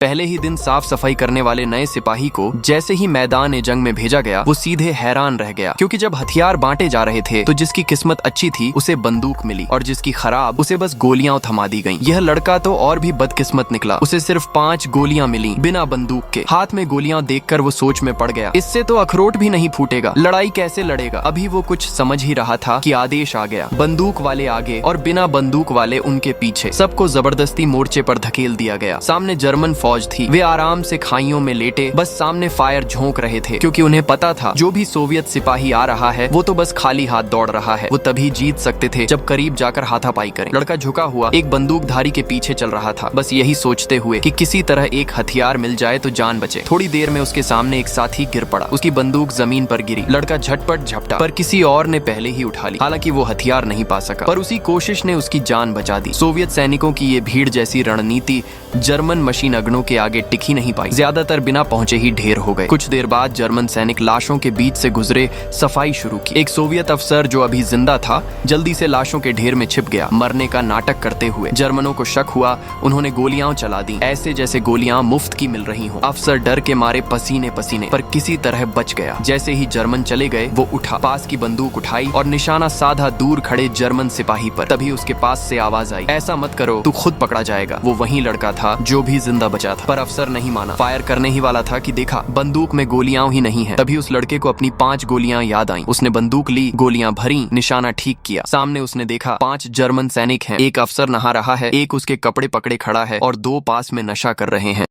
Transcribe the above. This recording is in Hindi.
पहले ही दिन साफ सफाई करने वाले नए सिपाही को जैसे ही मैदान ए जंग में भेजा गया वो सीधे हैरान रह गया, क्योंकि जब हथियार बांटे जा रहे थे तो जिसकी किस्मत अच्छी थी उसे बंदूक मिली और जिसकी खराब उसे बस गोलियां थमा दी गईं। यह लड़का तो और भी बदकिस्मत निकला, उसे सिर्फ 5 गोलियां मिली बिना बंदूक के। हाथ में गोलियां देखकर वो सोच में पड़ गया, इससे तो अखरोट भी नहीं फूटेगा, लड़ाई कैसे लड़ेगा। अभी वो कुछ समझ ही रहा था कि आदेश आ गया, बंदूक वाले आगे और बिना बंदूक वाले उनके पीछे। सबको जबरदस्ती मोर्चे पर धकेल दिया गया। सामने जर्मन फौज थी, वे आराम से खाइयों में लेटे बस सामने फायर झोंक रहे थे, क्योंकि उन्हें पता था जो भी सोवियत सिपाही आ रहा है वो तो बस खाली हाथ दौड़ रहा है। वो तभी जीत सकते थे जब करीब जाकर हाथापाई करें। लड़का झुका हुआ एक बंदूकधारी के पीछे चल रहा था, बस यही सोचते हुए कि किसी तरह एक हथियार मिल जाए तो जान बचे। थोड़ी देर में उसके सामने एक साथी गिर पड़ा, उसकी बंदूक जमीन पर गिरी। लड़का झटपट झपटा, पर किसी और ने पहले ही उठा ली। हालांकि वो हथियार नहीं पा सका, पर उसी कोशिश ने उसकी जान बचा दी। सोवियत सैनिकों की ये भीड़ जैसी रणनीति जर्मन मशीन अगनों के आगे टिक ही नहीं पाई, ज्यादातर बिना पहुंचे ही ढेर हो गए। कुछ देर बाद जर्मन सैनिक लाशों के बीच से गुजरे, सफाई शुरू की। एक सोवियत अफसर जो अभी जिंदा था जल्दी से लाशों के ढेर में छिप गया, मरने का नाटक करते हुए। जर्मनों को शक हुआ, उन्होंने गोलियां चला दी, ऐसे जैसे गोलियां मुफ्त की मिल रही हो। अफसर डर के मारे पसीने पसीने, पर किसी तरह बच गया। जैसे ही जर्मन चले गए वो उठा, पास की बंदूक उठाई और निशाना साधा दूर खड़े जर्मन सिपाही पर। तभी उसके पास से आवाज आई, ऐसा मत करो, तू खुद पकड़ा जाएगा। वो वही लड़का था जो भी जिंदा बचा था, पर अफसर नहीं माना। फायर करने ही वाला था कि देखा बंदूक में गोलियां ही नहीं है। तभी उस लड़के को अपनी 5 गोलियां याद आईं। उसने बंदूक ली, गोलियां भरी, निशाना ठीक किया। सामने उसने देखा 5 जर्मन सैनिक हैं, एक अफसर नहा रहा है, एक उसके कपड़े पकड़े खड़ा है और 2 पास में नशा कर रहे हैं।